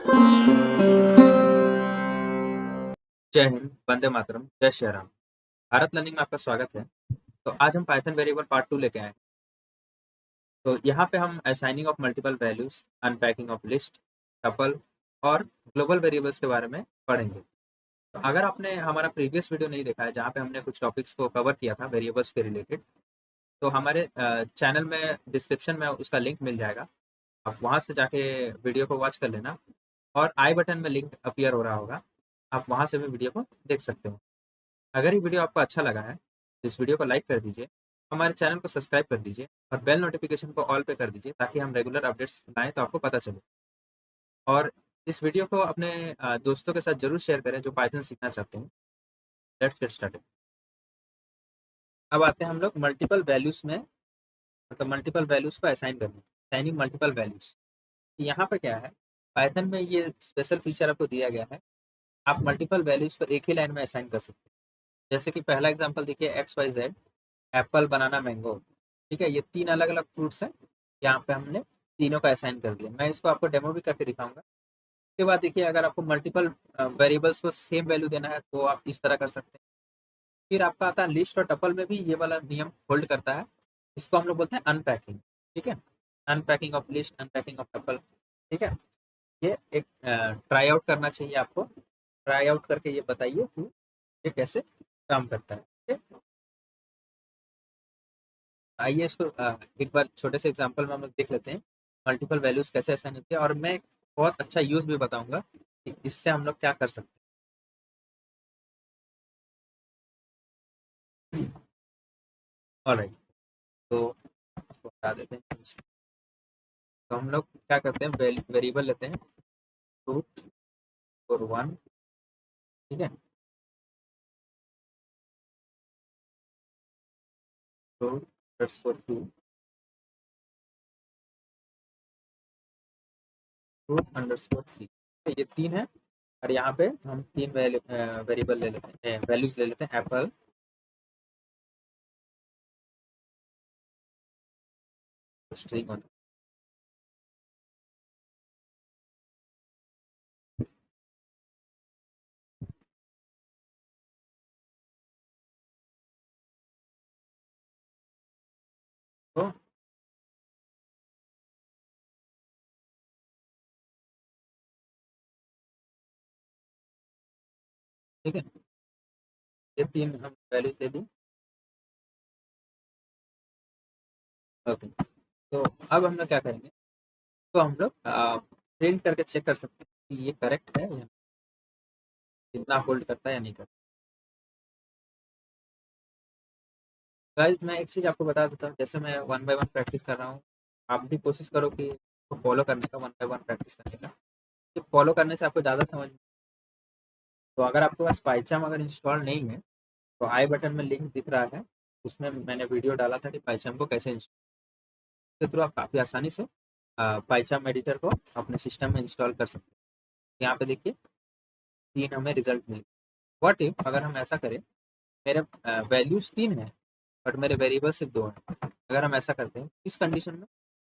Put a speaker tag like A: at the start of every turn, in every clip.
A: जय हिंद, वंदे मातरम, जय श्री राम। भारत लर्निंग में आपका स्वागत है। तो आज हम पाइथन वेरिएबल पार्ट 2 लेके आए हैं। तो यहाँ पे हम assigning of multiple values, unpacking of list, tuple और ग्लोबल वेरिएबल्स के बारे में पढ़ेंगे। तो अगर आपने हमारा प्रीवियस वीडियो नहीं देखा है जहाँ पे हमने कुछ टॉपिक्स को कवर किया था वेरिएबल्स के रिलेटेड, तो हमारे चैनल में डिस्क्रिप्शन में उसका लिंक मिल जाएगा। आप वहाँ से जाके वीडियो को वॉच कर लेना और आई बटन में लिंक अपीयर हो रहा होगा, आप वहाँ से भी वीडियो को देख सकते हो। अगर ये वीडियो आपको अच्छा लगा है तो इस वीडियो को लाइक कर दीजिए, हमारे चैनल को सब्सक्राइब कर दीजिए और बेल नोटिफिकेशन को ऑल पे कर दीजिए ताकि हम रेगुलर अपडेट्स लाएँ तो आपको पता चले। और इस वीडियो को अपने दोस्तों के साथ ज़रूर शेयर करें जो पाइथन सीखना चाहते हैं। Let's get started. अब आते हैं हम लोग मल्टीपल वैल्यूज़ में, मतलब मल्टीपल वैल्यूज़ को असाइन करने, असाइनिंग मल्टीपल वैल्यूज़। यहाँ पे क्या है, पाइथन में ये स्पेशल फीचर आपको दिया गया है, आप मल्टीपल वैल्यूज़ को एक ही लाइन में असाइन कर सकते हैं। जैसे कि पहला एग्जांपल देखिए, एक्स वाई जेड, एप्पल, बनाना, मैंगो। ठीक है, ये 3 अलग-अलग फ्रूट्स हैं। यहाँ पे हमने तीनों का असाइन कर दिया। मैं इसको आपको डेमो भी करके दिखाऊँगा। उसके बाद देखिए, अगर आपको मल्टीपल वेरिएबल्स को सेम वैल्यू देना है तो आप इस तरह कर सकते हैं। फिर आपका आता है लिस्ट और टपल में भी ये वाला नियम होल्ड करता है। इसको हम लोग बोलते हैं अनपैकिंग। ठीक है? Unpacking of list, unpacking of tuple. ठीक है? ये एक ट्राई आउट करना चाहिए आपको। ट्राई आउट करके ये बताइए कि ये कैसे काम करता है। ठीक है? आइए इसको एक बार छोटे से एग्जांपल में हम लोग देख लेते हैं, मल्टीपल वैल्यूज कैसे असाइन होती है और मैं एक बहुत अच्छा यूज भी बताऊंगा कि इससे हम लोग क्या कर सकते हैं। ऑलराइट, तो इसको हटा देते हैं। तो हम लोग क्या करते हैं, वेरिएबल लेते हैं, रूट और वन। ठीक है, root underscore two, root underscore three. ये तीन है और यहाँ पे हम तीन वेरिएबल ले लेते हैं, वैल्यूज ले लेते हैं, एप्पल, स्ट्रिंग होता है। तो ठीक है, ये तीन हम वैल्यूज ले दी। ओके, तो अब हम लोग क्या करेंगे, तो हम लोग प्रिंट करके चेक कर सकते हैं कि ये करेक्ट है या कितना होल्ड करता है या नहीं करता। गाइस, मैं एक चीज़ आपको बता देता हूँ, जैसे मैं वन बाय वन प्रैक्टिस कर रहा हूँ, आप भी कोशिश करो कि इसको फॉलो करने का, वन बाय वन प्रैक्टिस करने का। तो फॉलो करने से आपको ज़्यादा समझ। तो अगर आपके पास पाइचाम अगर इंस्टॉल नहीं है तो आई बटन में लिंक दिख रहा है, उसमें मैंने वीडियो डाला था कि पाइचाम को कैसे इंस्टॉल के थ्रू आप काफ़ी आसानी से पाइचाम एडिटर को अपने सिस्टम में इंस्टॉल कर सकते हैं। यहाँ पे देखिए, तीन हमें रिजल्ट मिले। व्हाट इफ अगर हम ऐसा करें, मेरे वैल्यूज तीन है बट मेरे वेरिएबल सिर्फ दो हैं। अगर हम ऐसा करते हैं, इस कंडीशन में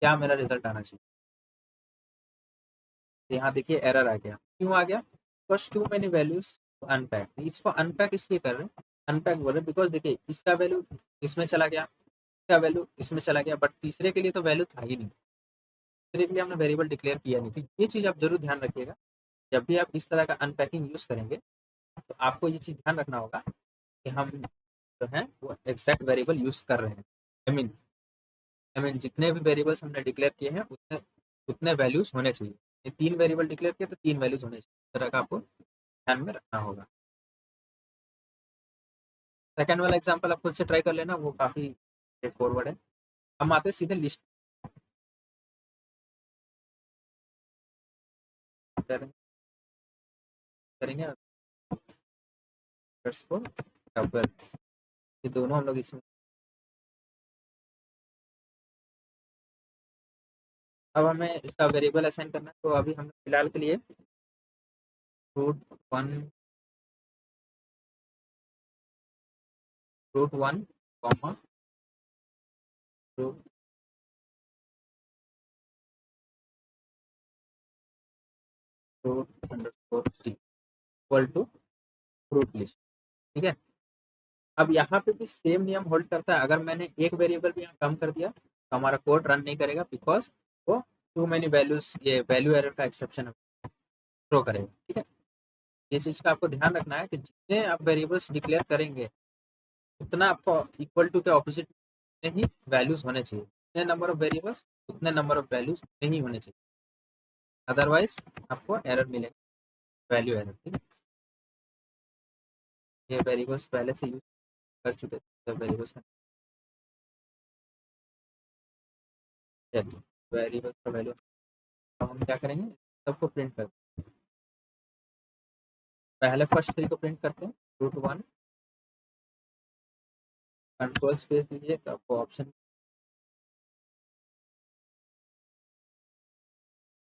A: क्या मेरा रिजल्ट आना चाहिए। तो यहाँ देखिए एरर आ गया, क्यों आ गया, because too many values unpack. इसको अनपैक इसलिए कर रहे हैं, अनपैक बोल रहे हैं बिकॉज देखिए इसका वैल्यू इसमें चला गया, इसका वैल्यू इसमें चला गया, बट तीसरे के लिए तो वैल्यू था ही नहीं। तीसरे के लिए हमने वेरिएबल डिक्लेयर किया नहीं थी। ये चीज़ आप जरूर ध्यान रखिएगा, जब भी आप इस तरह का अनपैकिंग यूज करेंगे तो आपको ये चीज़ ध्यान रखना होगा कि हम जो है वो एग्जैक्ट वेरिएबल यूज कर रहे हैं। आई मीन जितने भी वेरिएबल्स हमने डिक्लेयर किए हैं उतने उतने वैल्यूज होने चाहिए। ये तीन वेरिएबल डिक्लेयर किए तो तीन वैल्यूज होने चाहिए, इस तरह का आपको ध्यान में रखना होगा। सेकंड वाला एग्जांपल आप खुद से ट्राई कर लेना, वो काफी स्ट्रेट फॉरवर्ड है। हम आते हैं सीधे लिस्ट करेंगे करेंगे को डबल, ये दोनों हम लोग इसमें। अब हमें इसका वेरिएबल असाइन करना है, तो अभी हम फिलहाल के लिए root one, root one comma root fruit underscore T equal to fruit list. ठीक है, अब यहाँ पे भी सेम नियम होल्ड करता है। अगर मैंने एक वेरिएबल भी यहाँ कम कर दिया तो हमारा कोड रन नहीं करेगा, बिकॉज वो टू मेनी वैल्यूज, ये वैल्यू एरर का एक्सेप्शन थ्रो करेगा। ठीक है, ये चीज का आपको ध्यान रखना है कि जितने आप वेरिएबल्स डिक्लेयर करेंगे उतना आपको इक्वल टू के ऑपोजिट में ही वैल्यूज होने चाहिए। जितने नंबर ऑफ वेरिएबल्स उतने नंबर ऑफ वैल्यूज नहीं होने चाहिए, अदरवाइज आपको एरर मिलेगा, वैल्यू एरर। ठीक है, ये वेरिएबल्स पहले से यूज कर चुके थे वेरिएबल्स का। चलिए, वेरिएबल्स का वैल्यू हम क्या करेंगे, सबको प्रिंट कर, पहले फर्स्ट थ्री को प्रिंट करते हैं, रूट वन, कंट्रोल स्पेस दीजिए तो आपको ऑप्शन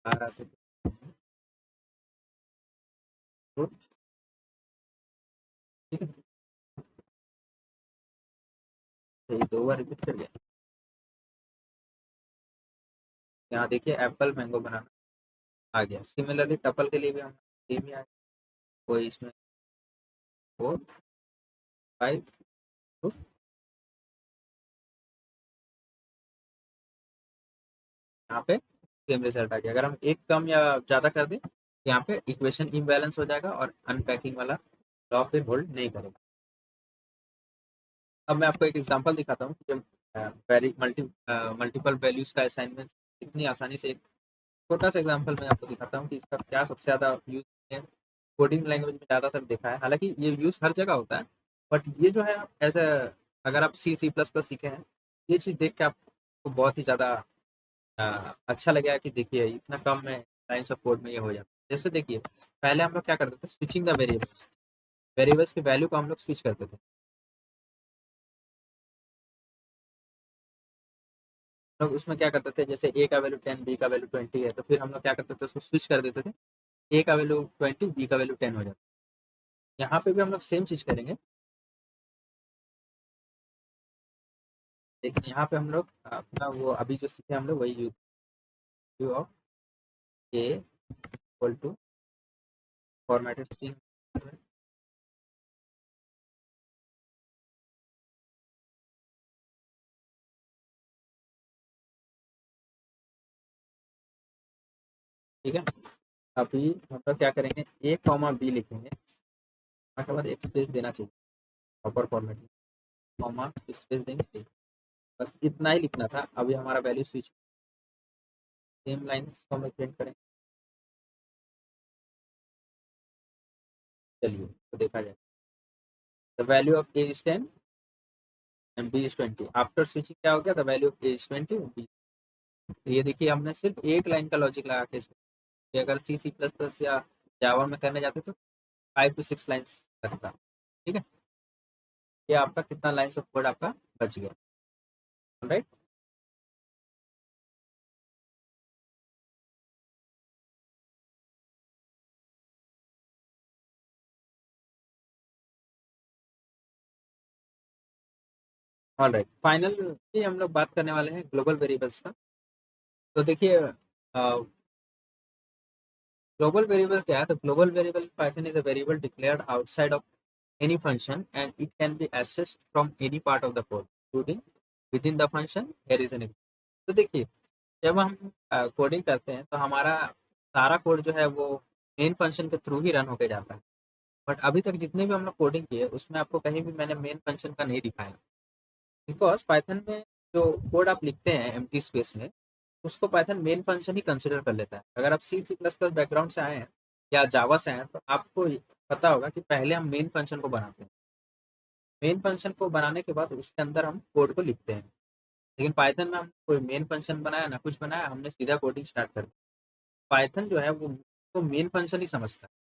A: आ रहा था रूट। ठीक है, तो ये 2 बार रिपीट कर गया। यहाँ देखिए एप्पल मैंगो बनाना आ गया। सिमिलरली टपल के लिए भी हम सेम ही आ, कोई इसमें 4 5 2, यहाँ पे सेम रिजल्ट आ गया। अगर हम एक कम या ज़्यादा कर दें, यहाँ पे इक्वेशन इम्बैलेंस हो जाएगा और अनपैकिंग वाला लॉ फिर होल्ड नहीं करेगा। अब मैं आपको एक एग्जांपल दिखाता हूँ कि जब मल्टीपल वैल्यूज का असाइनमेंट इतनी आसानी से, एक छोटा सा एग्जांपल मैं आपको दिखाता हूँ कि इसका क्या सबसे ज़्यादा यूज है। कोडिंग लैंग्वेज में ज़्यादातर देखा है, हालांकि ये यूज हर जगह होता है, बट ये जो है एज अगर आप सी प्लस प्लस सीखे हैं, ये चीज़ देख के आपको बहुत ही ज़्यादा अच्छा लगा कि देखिए इतना कम में लाइन्स ऑफ कोड में ये हो जाता है। जैसे देखिए, पहले हम लोग क्या करते थे, स्विचिंग द वेरिएबल्स, वेरिएबल्स की वैल्यू को हम लोग स्विच करते थे। लोग उसमें क्या करते थे, जैसे ए का वैल्यू 10, बी का वैल्यू 20 है, तो फिर हम लोग क्या करते थे, उसको स्विच कर देते थे, ए का वैल्यू 20, बी का वैल्यू 10 हो जाता है। यहाँ पे भी हम लोग सेम चीज करेंगे, लेकिन यहाँ पे हम लोग अपना वो अभी जो सीखे हम लोग वही U of A equal to formatted string. ठीक है, अभी हम लोग क्या करेंगे, ए कॉमा बी लिखेंगे, उसके बाद एक स्पेस देना चाहिए प्रॉपर फॉर्मेटिंग, कॉमा स्पेस देंगे, बस इतना ही लिखना था। अभी हमारा वैल्यू स्विच, सेम लाइन को हम प्रिंट करें। चलिए तो देखा जाए, the value of A is 10 and B is 20। After switching क्या हो गया, the value of A is 20 B. ये देखिए हमने सिर्फ एक लाइन का लॉजिक लगा के इसमें, कि अगर सी प्लस प्लस या जावा में करने जाते तो 5 to 6 लाइन्स लगता। ठीक है, ये आपका कितना लाइन्स ऑफ कोड आपका बच गया, राइट। ऑलराइट, फाइनल ये हम लोग बात करने वाले हैं ग्लोबल वेरिएबल्स का। तो देखिए ग्लोबल वेरिएबल क्या है, तो global variable Python is a variable declared outside of any function and it can be accessed from any part of the code including within the function there is an example। तो देखिए, जब हम coding करते हैं तो हमारा सारा code जो है वो मेन फंक्शन के थ्रू ही रन होके जाता है, बट अभी तक जितने भी हम लोग कोडिंग किए उसमें आपको कहीं भी मैंने मेन फंक्शन का नहीं दिखाया, बिकॉज पाइथन में जो कोड आप लिखते हैं एम्प्टी स्पेस में, उसको पाइथन मेन फंक्शन ही कंसिडर कर लेता है। अगर आप सी प्लस प्लस बैकग्राउंड से आए हैं या जावा से आए हैं तो आपको पता होगा कि पहले हम मेन फंक्शन को बनाते हैं, मेन फंक्शन को बनाने के बाद उसके अंदर हम कोड को लिखते हैं। लेकिन पाइथन में हम कोई मेन फंक्शन बनाया ना कुछ बनाया, हमने सीधा कोडिंग स्टार्ट कर दी। पाइथन जो है वो मेन फंक्शन ही समझता है।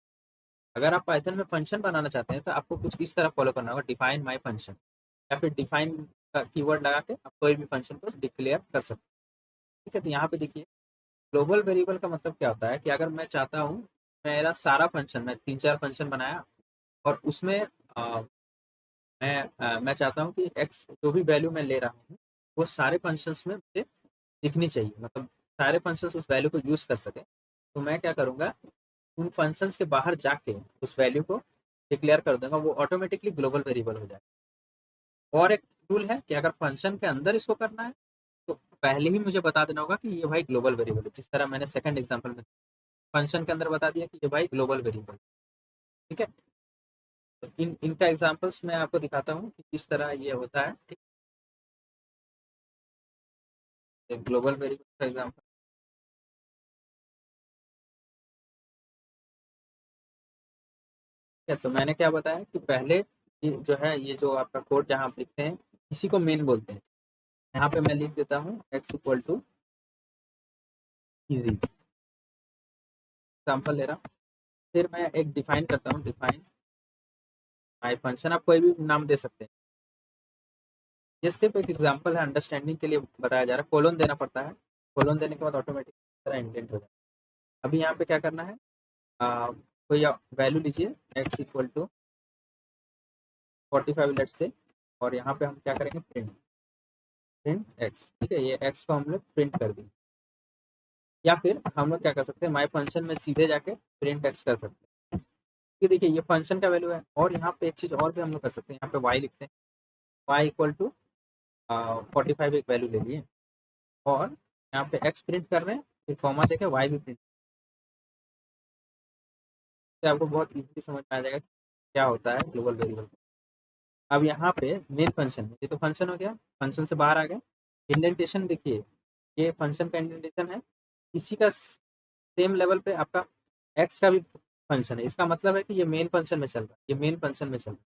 A: अगर आप पाइथन में फंक्शन बनाना चाहते हैं तो आपको कुछ इस तरह फॉलो करना होगा, डिफाइन माई फंक्शन, या फिर डिफाइन का कीवर्ड लगा के आप कोई भी फंक्शन को डिक्लेयर कर सकते हैं। ठीक है, तो यहाँ पे देखिए ग्लोबल वेरिएबल का मतलब क्या होता है कि अगर मैं चाहता हूँ, मेरा सारा फंक्शन, मैं 3-4 फंक्शन बनाया और उसमें मैं चाहता हूँ कि एक्स जो भी वैल्यू मैं ले रहा हूँ वो सारे फंक्शंस में मुझे दिखनी चाहिए, मतलब सारे फंक्शंस उस वैल्यू को यूज कर सके। तो मैं क्या करूँगा, उन फंक्शंस के बाहर जाके उस वैल्यू को डिक्लेयर कर दूंगा, वो ऑटोमेटिकली ग्लोबल वेरिएबल हो जाएगा। और एक रूल है कि अगर फंक्शन के अंदर इसको करना है तो पहले ही मुझे बता देना होगा कि ये भाई ग्लोबल वेरिएबल है, जिस तरह मैंने सेकंड एग्जांपल में फंक्शन के अंदर बता दिया कि ये भाई ग्लोबल वेरिएबल। ठीक है, तो इनका एग्जांपल्स मैं आपको दिखाता हूँ कि किस तरह ये होता है। ठीक है, ग्लोबल वेरिएबल का एग्जांपल है। तो मैंने क्या बताया कि पहले ये जो है, ये जो आपका कोड जहाँ आप लिखते हैं इसी को मेन बोलते हैं। यहाँ पे मैं लिख देता हूँ x equal to easy, example ले रहा हूँ। फिर मैं एक डिफाइन करता हूँ, डिफाइन माई फंक्शन, आप कोई भी नाम दे सकते हैं। ये सिर्फ एक एग्जाम्पल है, अंडरस्टैंडिंग के लिए बताया जा रहा है। कोलोन देना पड़ता है, कोलोन देने के बाद ऑटोमेटिक तरह इंडेंट हो जाए। अभी यहाँ पे क्या करना है, कोई वैल्यू लीजिए x इक्वल टू 45 लेट से, और यहाँ पे हम क्या करेंगे, प्रिंट प्रिंट x। ठीक है, ये x को हम लोग प्रिंट कर देंगे। या फिर हम लोग क्या कर सकते हैं, माई फंक्शन में सीधे जाके प्रिंट x कर सकते हैं। ये देखिए ये फंक्शन का वैल्यू है। और यहाँ पे एक चीज और भी हम लोग कर सकते हैं, यहाँ पे y लिखते हैं, y इक्वल टू 45 एक वैल्यू ले लिए, और यहाँ पे x प्रिंट कर रहे हैं, फिर कॉमा देके y भी प्रिंट। तो आपको बहुत इजीली समझ में आ जाएगा क्या होता है ग्लोबल वेरिएबल। अब यहाँ पे मेन फंक्शन, ये तो फंक्शन हो गया, फंक्शन से बाहर आ गए। इंडेंटेशन देखिए, ये फंक्शन का इंडेंटेशन है, इसी का सेम लेवल पे आपका एक्स का भी फंक्शन है। इसका मतलब है कि ये मेन फंक्शन में चल रहा है, ये मेन फंक्शन में चल रहा है।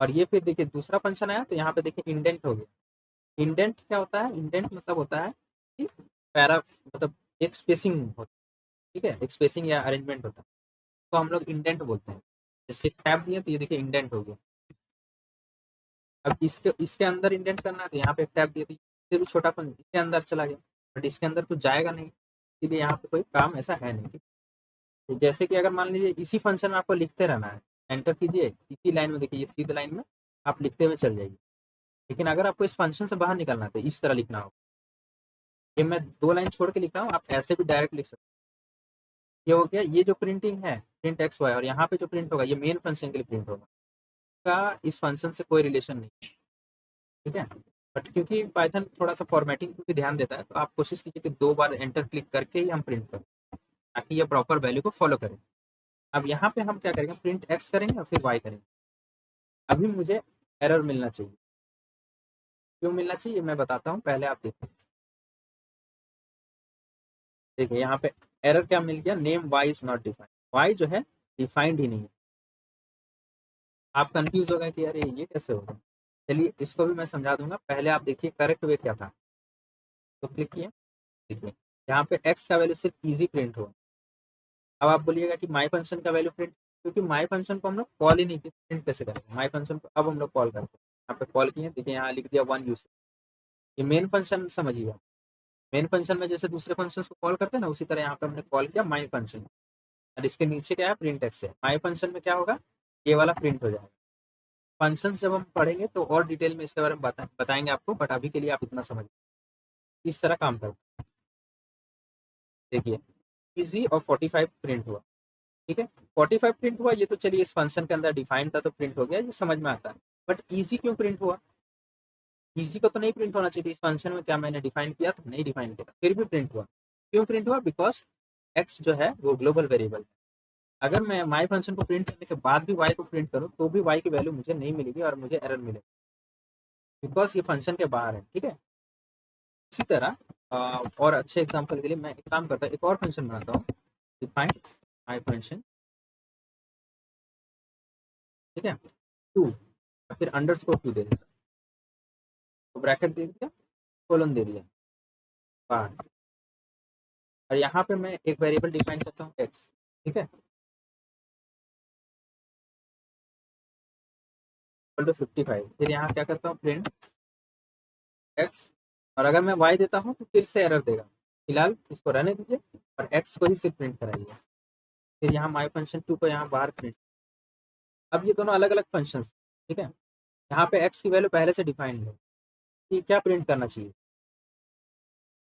A: और ये फिर देखिए दूसरा फंक्शन आया तो यहाँ पे देखिए इंडेंट हो गया। इंडेंट क्या होता है, इंडेंट मतलब होता है कि पैरा, मतलब एक स्पेसिंग होता है। ठीक है, एक स्पेसिंग या अरेंजमेंट होता है, तो हम लोग इंडेंट बोलते हैं। जैसे टैब दिए तो ये देखिए इंडेंट हो गया। अब इसके इसके अंदर इंडेंट करना है तो यहाँ पे एक टैब दिए तो इससे भी छोटा फंक्शन इसके अंदर चला गया, बट इसके अंदर तो जाएगा नहीं, इसलिए यहाँ पे कोई काम ऐसा है नहीं। तो जैसे कि अगर मान लीजिए इसी फंक्शन में आपको लिखते रहना है, एंटर कीजिए इसी लाइन में, देखिए ये सीधी लाइन में आप लिखते हुए चल जाइए। लेकिन अगर आपको इस फंक्शन से बाहर निकलना है तो इस तरह लिखना होगा। ये मैं 2 लाइन छोड़ के लिख रहा हूँ, आप ऐसे भी डायरेक्ट लिख सकते हैं। ये हो गया, ये जो प्रिंटिंग है प्रिंट एक्स वाई, और यहाँ पे जो प्रिंट होगा ये मेन फंक्शन के लिए प्रिंट होगा, का इस फंक्शन से कोई रिलेशन नहीं। ठीक है, बट क्योंकि पाइथन थोड़ा सा फॉर्मेटिंग पे भी ध्यान देता है, तो आप कोशिश कीजिए कि 2 बार एंटर क्लिक करके ही हम प्रिंट करें, ताकि ये प्रॉपर वैल्यू को फॉलो करें। अब यहाँ पे हम क्या करेंगे, प्रिंट एक्स करेंगे और फिर वाई करेंगे। अभी मुझे एरर मिलना चाहिए, क्यों मिलना चाहिए मैं बताता हूँ, पहले आप देखिए। देखिए यहाँ पे एरर क्या मिल गया, name Y is not defined. Y जो है डिफाइंड ही नहीं है। आप कंफ्यूज हो गए कि अरे ये कैसे होगा। चलिए इसको भी मैं समझा दूंगा, पहले आप देखिए करेक्ट वे क्या था। तो क्लिक किए, देखिए यहाँ पे एक्स का वैल्यू सिर्फ इजी प्रिंट हुआ। अब आप बोलिएगा कि माई फंक्शन का वैल्यू प्रिंट, क्योंकि माई फंक्शन को हम लोग कॉल ही नहीं किए, प्रिंट कैसे करेंगे माई फंक्शन को। अब हम लोग कॉल करते हैं, यहाँ पे कॉल किए, देखिए यहाँ लिख दिया 1 यूज। ये मेन फंक्शन समझिए, मेन फंक्शन में जैसे दूसरे फंक्शन को कॉल करते हैं ना, उसी तरह यहाँ पे हमने कॉल किया माई फंक्शन। और इसके नीचे क्या है, प्रिंट एक्स है। माई फंक्शन में क्या होगा, ये वाला प्रिंट हो जाएगा। फंक्शन जब हम पढ़ेंगे तो और डिटेल में इसके बारे में बताएंगे आपको, बट अभी के लिए आप इतना समझ, इस तरह काम करते हैं। देखिए इजी और 45 प्रिंट हुआ। ठीक है, 45 प्रिंट हुआ, ये तो चलिए इस फंक्शन के अंदर डिफाइन था तो प्रिंट हो गया, ये समझ में आता है। बट इजी क्यों प्रिंट हुआ, इजी को तो नहीं प्रिंट होना चाहिए इस फंक्शन में, क्या मैंने डिफाइन किया था, नहीं डिफाइन किया था, फिर भी प्रिंट हुआ। क्यों प्रिंट हुआ, बिकॉज एक्स जो है वो ग्लोबल वेरिएबल है। अगर मैं माई फंक्शन को प्रिंट करने के बाद भी वाई को प्रिंट करूँ तो भी वाई की वैल्यू मुझे नहीं मिलेगी और मुझे एरर मिलेगा, बिकॉज ये फंक्शन के बाहर है। ठीक है, इसी तरह और अच्छे एग्जांपल के लिए मैं एक काम करता हूँ, एक और फंक्शन बनाता हूँ, डिफाइन माई फंक्शन। ठीक है, टू, फिर अंडरस्कोर टू दे देता, तो ब्रैकेट दे दिया, कोलन दे दिया बाहर, और यहाँ पे मैं एक वेरिएबल डिफाइन करता हूँ एक्स। ठीक है, 55, फिर यहाँ क्या करता हूँ, प्रिंट एक्स। और अगर मैं वाई देता हूँ तो फिर से एरर देगा, फिलहाल इसको रहने दीजिए और एक्स को ही सिर्फ प्रिंट कराइए। फिर यहाँ माई फंक्शन टू को यहाँ बाहर प्रिंट। अब ये दोनों अलग अलग फंक्शन। ठीक है, यहाँ पे एक्स की वैल्यू पहले से डिफाइंड है कि क्या प्रिंट करना चाहिए।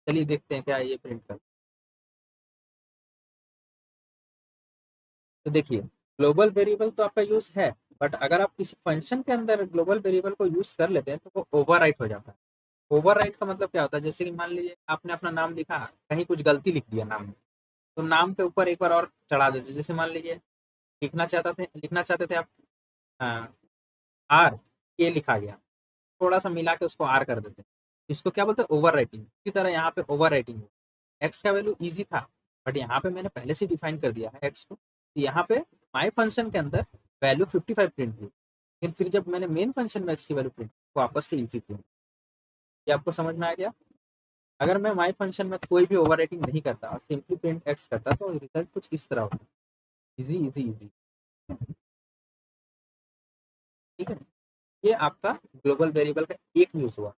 A: चलिए देखते हैं क्या ये प्रिंट कर। तो देखिए, ग्लोबल वेरिएबल तो आपका यूज़ है, बट अगर आप किसी फंक्शन के अंदर ग्लोबल वेरिएबल को यूज़ कर लेते हैं, तो वो ओवरराइट हो जाता है। ओवरराइट का मतलब क्या होता है? जैसे कि मान लीजिए आपने अपना नाम लिखा, कहीं कुछ गलती लिख दिया नाम में, तो नाम के ऊपर एक बार और चढ़ा देते। जैसे मान लीजिए लिखना चाहते थे आप आर, ए लिखा गया, थोड़ा सा मिला के उसको आर कर देते हैं। इसको क्या बोलते हैं? Over writing. इसी तरह यहाँ पे ओवर राइटिंग हो, एक्स का वैल्यू इजी था, बट यहाँ पे मैंने पहले से डिफाइन कर दिया है एक्स को, तो यहाँ पे माई फंक्शन के अंदर वैल्यू 55 प्रिंट हुई, लेकिन फिर जब मैंने मेन फंक्शन में एक्स की वैल्यू प्रिंट, तो वापस से इजी प्रिंट। ये आपको समझ में आ गया? अगर मैं माई फंक्शन में कोई भी ओवर राइटिंग नहीं करता और सिंपली प्रिंट एक्स करता, तो रिजल्ट कुछ इस तरह होता। Easy easy easy. ठीक है, ये आपका ग्लोबल वेरिएबल का एक यूज हुआ।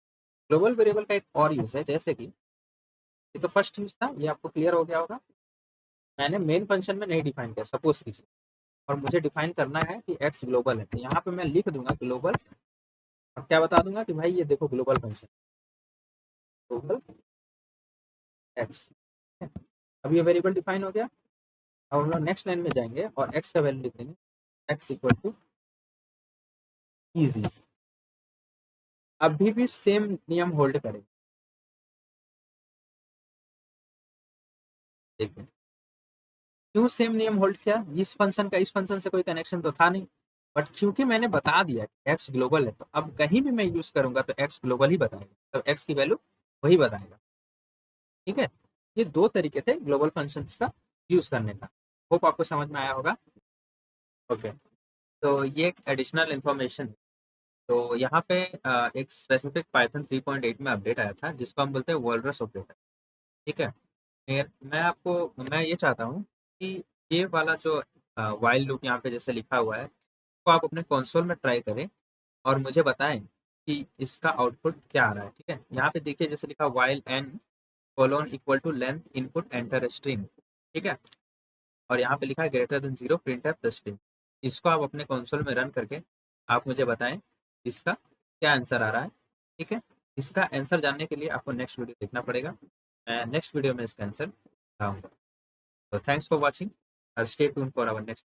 A: ग्लोबल वेरिएबल का एक और यूज है, जैसे कि ये तो फर्स्ट यूज था, ये आपको क्लियर हो गया होगा। मैंने मेन फंक्शन में नहीं डिफाइन किया, सपोज कीजिए, और मुझे डिफाइन करना है कि एक्स ग्लोबल है, तो यहाँ पे मैं लिख दूंगा ग्लोबल, और क्या बता दूंगा कि भाई ये देखो ग्लोबल फंक्शन, ग्लोबल एक्स। अब ये वेरिएबल डिफाइन हो गया। अब हम लोग नेक्स्ट लाइन में जाएंगे और एक्स का वैल्यू लिख देंगे, एक्स इक्वल टू इजी। अभी भी सेम नियम होल्ड करेंगे। देखिए, क्यों सेम नियम होल्ड किया? इस फंक्शन का इस फंक्शन से कोई कनेक्शन तो था नहीं, बट क्योंकि मैंने बता दिया कि एक्स ग्लोबल है, तो अब कहीं भी मैं यूज करूंगा तो एक्स ग्लोबल ही बताएगा, तो एक्स की वैल्यू वही बताएगा। ठीक है, ये दो तरीके थे ग्लोबल फंक्शंस का यूज करने का। होप आपको समझ में आया होगा। ओके, तो ये एक एडिशनल इन्फॉर्मेशन। तो यहाँ पे एक स्पेसिफिक पाइथन 3.8 में अपडेट आया था, जिसको हम बोलते हैं वोल्रस ऑपरेटर। ठीक है, मैं ये चाहता हूँ कि ये वाला जो वाइल लूप यहाँ पे जैसे लिखा हुआ है, तो आप अपने कंसोल में ट्राई करें और मुझे बताएं कि इसका आउटपुट क्या आ रहा है। ठीक है, यहाँ पे देखिए जैसे लिखा while N colon equal to length input enter string. ठीक है, और यहाँ पे लिखा है greater than 0 print F the string. इसको आप अपने कंसोल में रन करके आप मुझे बताएं इसका क्या आंसर आ रहा है। ठीक है, इसका आंसर जानने के लिए आपको नेक्स्ट वीडियो देखना पड़ेगा। मैं नेक्स्ट वीडियो में इसका आंसर बताऊंगा। So thanks for watching. I'll stay tuned for our next